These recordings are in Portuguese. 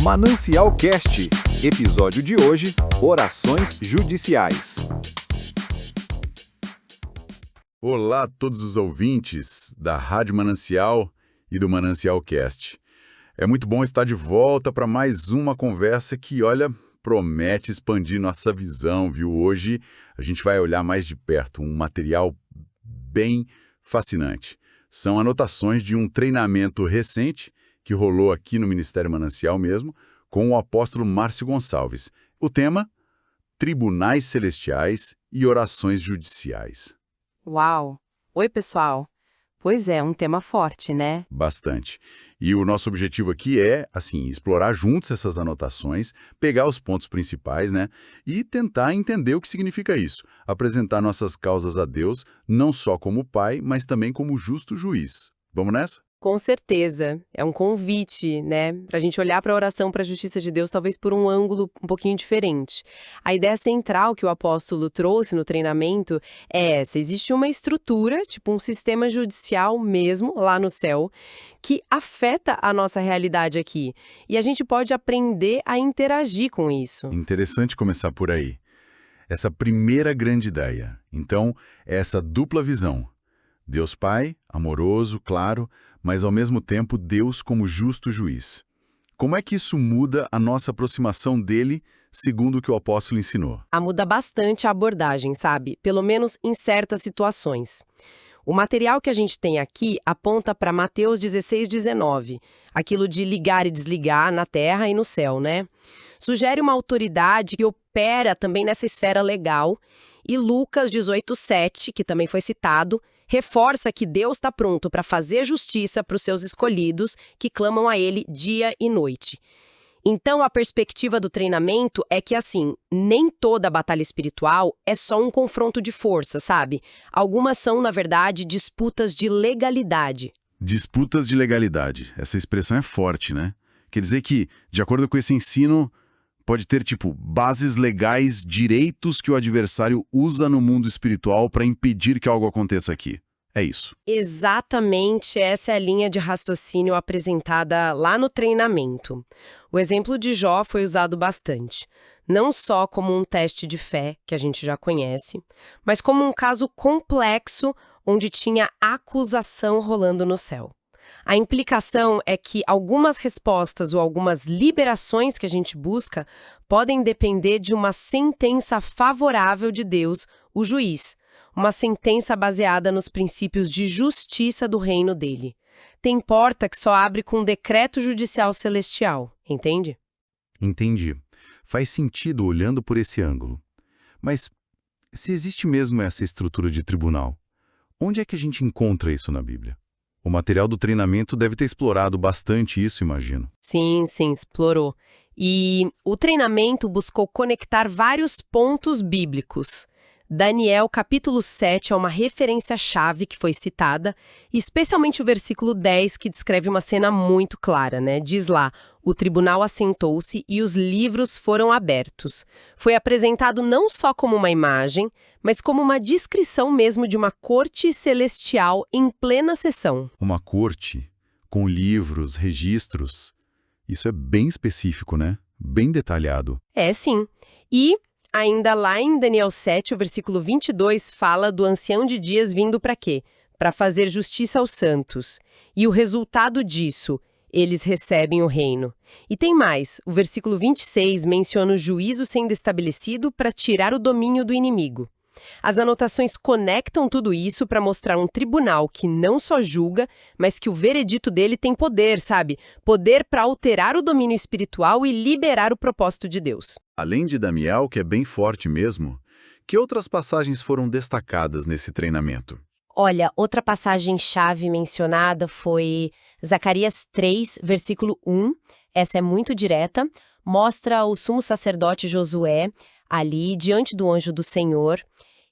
Manancial Cast, episódio de hoje, Orações Judiciais. Olá a todos os ouvintes da Rádio Manancial e do Manancial Cast. É muito bom estar de volta para mais uma conversa que, olha, promete expandir nossa visão, viu? Hoje a gente vai olhar mais de perto um material bem fascinante. São anotações de um treinamento recente que rolou aqui no Ministério Manancial mesmo, com o apóstolo Márcio Gonçalves. O tema, Tribunais Celestiais e Orações Judiciais. Uau! Oi, pessoal! Pois é, um tema forte, né? Bastante. E o nosso objetivo aqui é, assim, explorar juntos essas anotações, pegar os pontos principais, né? E tentar entender o que significa isso. Apresentar nossas causas a Deus, não só como Pai, mas também como justo juiz. Vamos nessa? Com certeza. É um convite, né? Pra gente olhar para a oração para a justiça de Deus, talvez por um ângulo um pouquinho diferente. A ideia central que o apóstolo trouxe no treinamento é essa. Existe uma estrutura, tipo um sistema judicial mesmo, lá no céu, que afeta a nossa realidade aqui. E a gente pode aprender a interagir com isso. Interessante começar por aí. Essa primeira grande ideia. Então, é essa dupla visão. Deus Pai, amoroso, claro, mas ao mesmo tempo Deus como justo juiz. Como é que isso muda a nossa aproximação dele, segundo o que o apóstolo ensinou? Muda bastante a abordagem, sabe? Pelo menos em certas situações. O material que a gente tem aqui aponta para Mateus 16:19, aquilo de ligar e desligar na terra e no céu, né? Sugere uma autoridade que opera também nessa esfera legal, e Lucas 18:7, que também foi citado, reforça que Deus está pronto para fazer justiça para os seus escolhidos que clamam a Ele dia e noite. Então, a perspectiva do treinamento é que, assim, nem toda batalha espiritual é só um confronto de força, sabe? Algumas são, na verdade, disputas de legalidade. Disputas de legalidade. Essa expressão é forte, né? Quer dizer que, de acordo com esse ensino, pode ter, tipo, bases legais, direitos que o adversário usa no mundo espiritual para impedir que algo aconteça aqui. É isso. Exatamente, essa é a linha de raciocínio apresentada lá no treinamento. O exemplo de Jó foi usado bastante, não só como um teste de fé, que a gente já conhece, mas como um caso complexo onde tinha acusação rolando no céu. A implicação é que algumas respostas ou algumas liberações que a gente busca podem depender de uma sentença favorável de Deus, o juiz, uma sentença baseada nos princípios de justiça do reino dele. Tem porta que só abre com um decreto judicial celestial, entende? Entendi. Faz sentido olhando por esse ângulo. Mas, se existe mesmo essa estrutura de tribunal, onde é que a gente encontra isso na Bíblia? O material do treinamento deve ter explorado bastante isso, imagino. Sim, explorou. E o treinamento buscou conectar vários pontos bíblicos. Daniel, capítulo 7, é uma referência-chave que foi citada, especialmente o versículo 10, que descreve uma cena muito clara, né? Diz lá, o tribunal assentou-se e os livros foram abertos. Foi apresentado não só como uma imagem, mas como uma descrição mesmo de uma corte celestial em plena sessão. Uma corte, com livros, registros. Isso é bem específico, né? Bem detalhado. É, sim. E ainda lá em Daniel 7, o versículo 22, fala do ancião de dias vindo para quê? Para fazer justiça aos santos. E o resultado disso, eles recebem o reino. E tem mais, o versículo 26 menciona o juízo sendo estabelecido para tirar o domínio do inimigo. As anotações conectam tudo isso para mostrar um tribunal que não só julga, mas que o veredito dele tem poder, sabe? Poder para alterar o domínio espiritual e liberar o propósito de Deus. Além de Daniel, que é bem forte mesmo, que outras passagens foram destacadas nesse treinamento? Olha, outra passagem-chave mencionada foi Zacarias 3, versículo 1. Essa é muito direta. Mostra o sumo sacerdote Josué ali diante do anjo do Senhor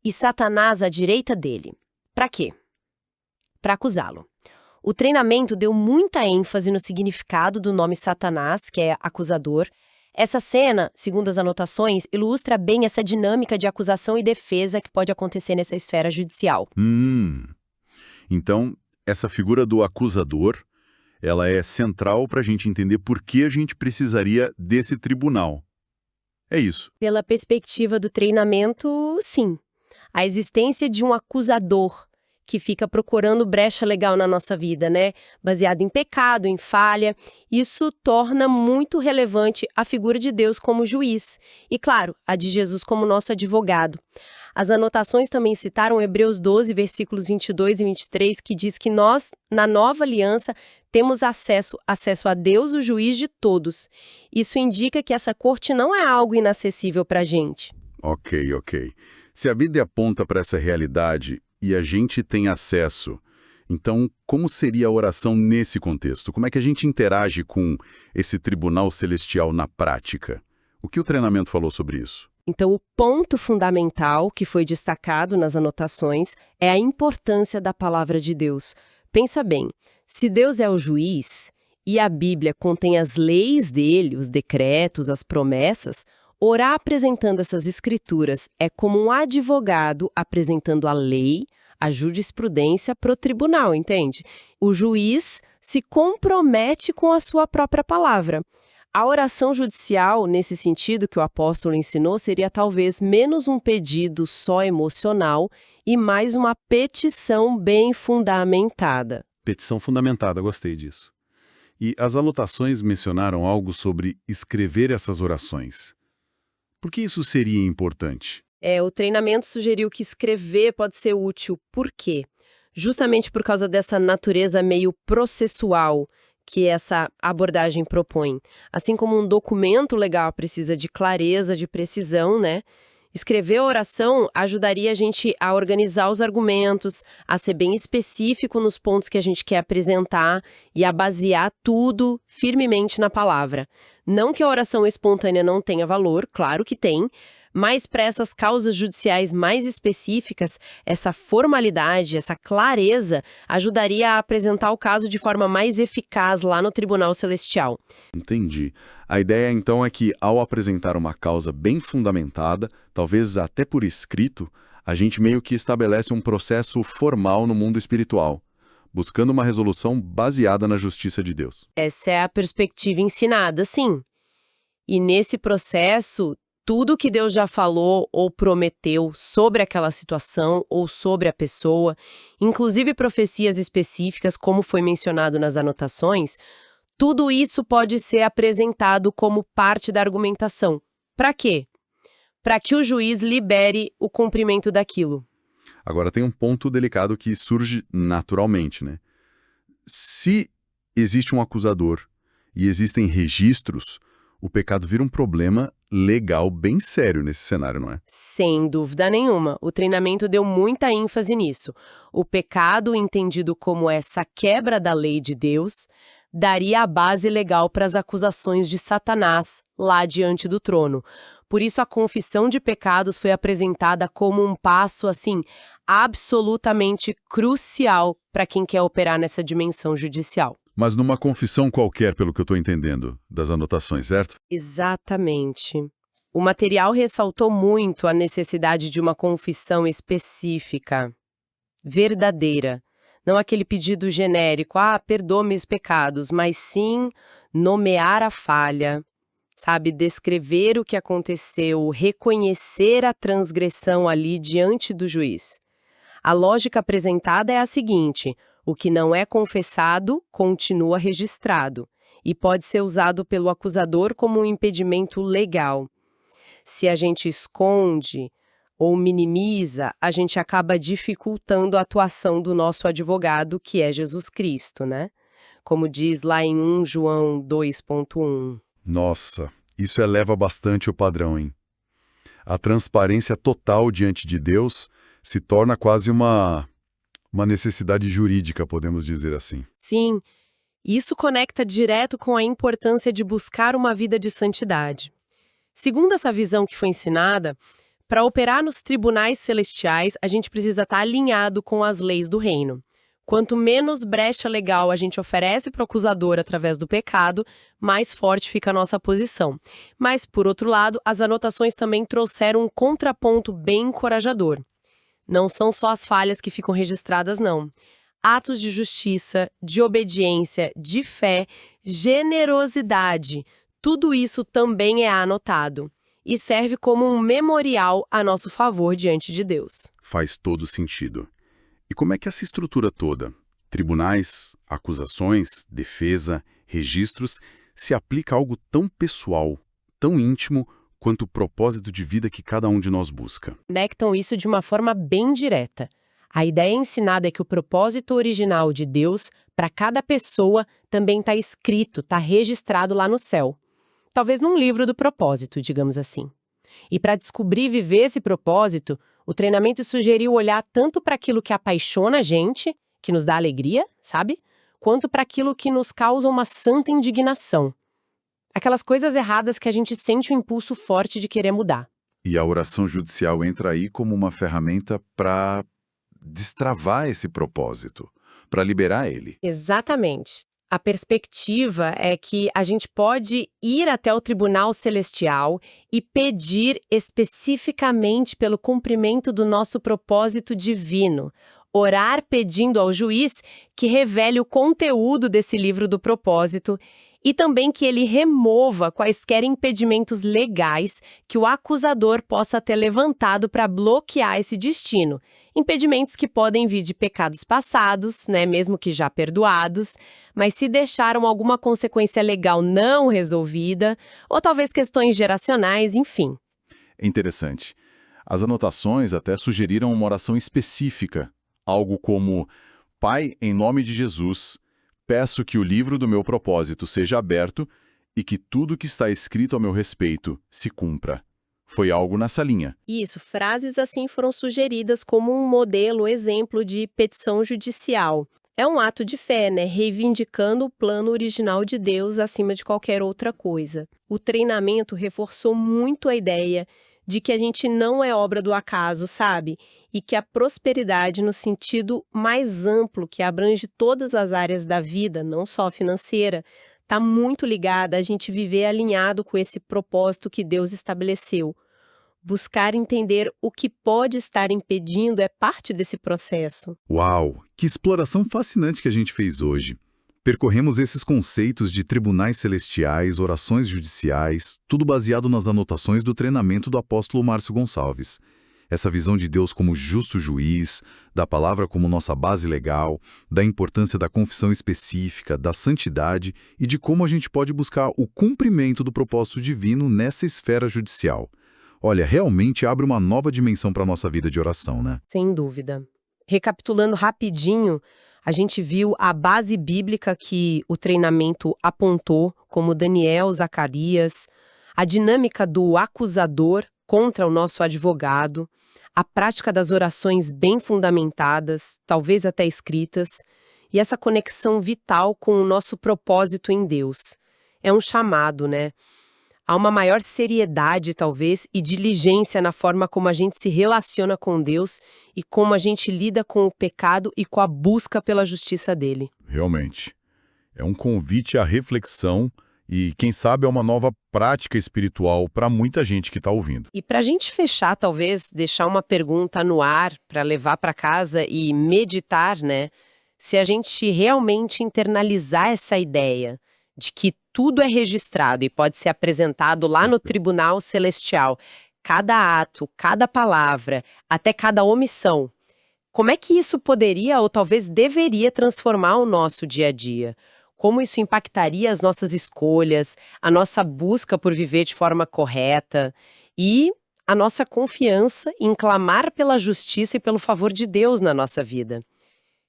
e Satanás à direita dele. Para quê? Para acusá-lo. O treinamento deu muita ênfase no significado do nome Satanás, que é acusador. Essa cena, segundo as anotações, ilustra bem essa dinâmica de acusação e defesa que pode acontecer nessa esfera judicial. Então, essa figura do acusador Ela é central para a gente entender por que a gente precisaria desse tribunal. É isso. Pela perspectiva do treinamento, sim. A existência de um acusador que fica procurando brecha legal na nossa vida, né? Baseado em pecado, em falha. Isso torna muito relevante a figura de Deus como juiz. E, claro, a de Jesus como nosso advogado. As anotações também citaram Hebreus 12, versículos 22 e 23, que diz que nós, na nova aliança, temos acesso a Deus, o juiz de todos. Isso indica que essa corte não é algo inacessível para a gente. Ok. Se a Bíblia aponta para essa realidade e a gente tem acesso, então como seria a oração nesse contexto? Como é que a gente interage com esse tribunal celestial na prática? O que o treinamento falou sobre isso? Então, o ponto fundamental que foi destacado nas anotações é a importância da palavra de Deus. Pensa bem, se Deus é o juiz e a Bíblia contém as leis dele, os decretos, as promessas, orar apresentando essas escrituras é como um advogado apresentando a lei, a jurisprudência para o tribunal, entende? O juiz se compromete com a sua própria palavra. A oração judicial, nesse sentido que o apóstolo ensinou, seria talvez menos um pedido só emocional e mais uma petição bem fundamentada. Petição fundamentada, gostei disso. E as anotações mencionaram algo sobre escrever essas orações. Por que isso seria importante? O treinamento sugeriu que escrever pode ser útil. Por quê? Justamente por causa dessa natureza meio processual que essa abordagem propõe. Assim como um documento legal precisa de clareza, de precisão, né? Escrever a oração ajudaria a gente a organizar os argumentos, a ser bem específico nos pontos que a gente quer apresentar e a basear tudo firmemente na palavra. Não que a oração espontânea não tenha valor, claro que tem, mas para essas causas judiciais mais específicas, essa formalidade, essa clareza, ajudaria a apresentar o caso de forma mais eficaz lá no Tribunal Celestial. Entendi. A ideia, então, é que, ao apresentar uma causa bem fundamentada, talvez até por escrito, a gente meio que estabelece um processo formal no mundo espiritual, buscando uma resolução baseada na justiça de Deus. Essa é a perspectiva ensinada, sim. E nesse processo, tudo que Deus já falou ou prometeu sobre aquela situação ou sobre a pessoa, inclusive profecias específicas, como foi mencionado nas anotações, tudo isso pode ser apresentado como parte da argumentação. Para quê? Para que o juiz libere o cumprimento daquilo. Agora tem um ponto delicado que surge naturalmente, né? Se existe um acusador e existem registros, o pecado vira um problema legal bem sério nesse cenário, não é? Sem dúvida nenhuma. O treinamento deu muita ênfase nisso. O pecado, entendido como essa quebra da lei de Deus, daria a base legal para as acusações de Satanás lá diante do trono. Por isso, a confissão de pecados foi apresentada como um passo, assim, absolutamente crucial para quem quer operar nessa dimensão judicial. Mas numa confissão qualquer, pelo que eu estou entendendo das anotações, certo? Exatamente. O material ressaltou muito a necessidade de uma confissão específica, verdadeira. Não aquele pedido genérico, perdoa meus pecados, mas sim nomear a falha, sabe? Descrever o que aconteceu, reconhecer a transgressão ali diante do juiz. A lógica apresentada é a seguinte: o que não é confessado continua registrado e pode ser usado pelo acusador como um impedimento legal. Se a gente esconde ou minimiza, a gente acaba dificultando a atuação do nosso advogado, que é Jesus Cristo, né? Como diz lá em 1 João 2,1. Nossa, isso eleva bastante o padrão, hein? A transparência total diante de Deus se torna quase uma necessidade jurídica, podemos dizer assim. Sim, isso conecta direto com a importância de buscar uma vida de santidade. Segundo essa visão que foi ensinada, para operar nos tribunais celestiais, a gente precisa estar alinhado com as leis do reino. Quanto menos brecha legal a gente oferece para o acusador através do pecado, mais forte fica a nossa posição. Mas, por outro lado, as anotações também trouxeram um contraponto bem encorajador. Não são só as falhas que ficam registradas, não. atos de justiça, de obediência, de fé, generosidade. Tudo isso também é anotado e serve como um memorial a nosso favor diante de Deus. Faz todo sentido. E como é que essa estrutura toda, tribunais, acusações, defesa, registros, se aplica a algo tão pessoal, tão íntimo, quanto o propósito de vida que cada um de nós busca? Conectam isso de uma forma bem direta. A ideia ensinada é que o propósito original de Deus para cada pessoa também está escrito, está registrado lá no céu. Talvez num livro do propósito, digamos assim. E para descobrir e viver esse propósito, o treinamento sugeriu olhar tanto para aquilo que apaixona a gente, que nos dá alegria, sabe? Quanto para aquilo que nos causa uma santa indignação. Aquelas coisas erradas que a gente sente um impulso forte de querer mudar. E a oração judicial entra aí como uma ferramenta para destravar esse propósito, para liberar ele. Exatamente. A perspectiva é que a gente pode ir até o Tribunal Celestial e pedir especificamente pelo cumprimento do nosso propósito divino. Orar pedindo ao juiz que revele o conteúdo desse livro do propósito e também que ele remova quaisquer impedimentos legais que o acusador possa ter levantado para bloquear esse destino. Impedimentos que podem vir de pecados passados, né, mesmo que já perdoados, mas se deixaram alguma consequência legal não resolvida, ou talvez questões geracionais, enfim. É interessante. As anotações até sugeriram uma oração específica, algo como: Pai, em nome de Jesus, peço que o livro do meu propósito seja aberto e que tudo que está escrito a meu respeito se cumpra. Foi algo nessa linha. Isso, frases assim foram sugeridas como um modelo, exemplo de petição judicial. É um ato de fé, né? Reivindicando o plano original de Deus acima de qualquer outra coisa. O treinamento reforçou muito a ideia de que a gente não é obra do acaso, sabe? E que a prosperidade, no sentido mais amplo, que abrange todas as áreas da vida, não só financeira, está muito ligada a gente viver alinhado com esse propósito que Deus estabeleceu. Buscar entender o que pode estar impedindo é parte desse processo. Uau! Que exploração fascinante que a gente fez hoje. Percorremos esses conceitos de tribunais celestiais, orações judiciais, tudo baseado nas anotações do treinamento do apóstolo Márcio Gonçalves. Essa visão de Deus como justo juiz, da palavra como nossa base legal, da importância da confissão específica, da santidade e de como a gente pode buscar o cumprimento do propósito divino nessa esfera judicial. Olha, realmente abre uma nova dimensão para a nossa vida de oração, né? Sem dúvida. Recapitulando rapidinho, a gente viu a base bíblica que o treinamento apontou, como Daniel, Zacarias, a dinâmica do acusador contra o nosso advogado, a prática das orações bem fundamentadas, talvez até escritas, e essa conexão vital com o nosso propósito em Deus. É um chamado, né? Há uma maior seriedade, talvez, e diligência na forma como a gente se relaciona com Deus e como a gente lida com o pecado e com a busca pela justiça dele. Realmente. É um convite à reflexão e, quem sabe, é uma nova prática espiritual para muita gente que está ouvindo. E para a gente fechar, talvez, deixar uma pergunta no ar para levar para casa e meditar, né? Se a gente realmente internalizar essa ideia de que tudo é registrado e pode ser apresentado lá no Tribunal Celestial, cada ato, cada palavra, até cada omissão. Como é que isso poderia ou talvez deveria transformar o nosso dia a dia? Como isso impactaria as nossas escolhas, a nossa busca por viver de forma correta e a nossa confiança em clamar pela justiça e pelo favor de Deus na nossa vida?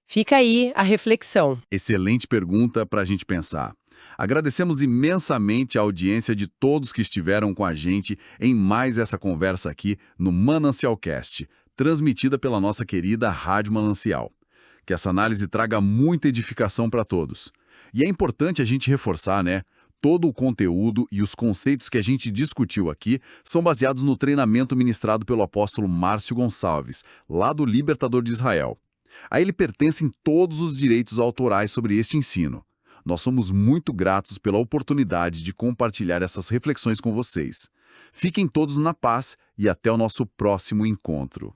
Fica aí a reflexão. Excelente pergunta para a gente pensar. Agradecemos imensamente a audiência de todos que estiveram com a gente em mais essa conversa aqui no Manancialcast, transmitida pela nossa querida Rádio Manancial. Que essa análise traga muita edificação para todos. E é importante a gente reforçar, né? Todo o conteúdo e os conceitos que a gente discutiu aqui são baseados no treinamento ministrado pelo apóstolo Márcio Gonçalves, lá do Libertador de Israel. A ele pertencem todos os direitos autorais sobre este ensino. Nós somos muito gratos pela oportunidade de compartilhar essas reflexões com vocês. Fiquem todos na paz e até o nosso próximo encontro.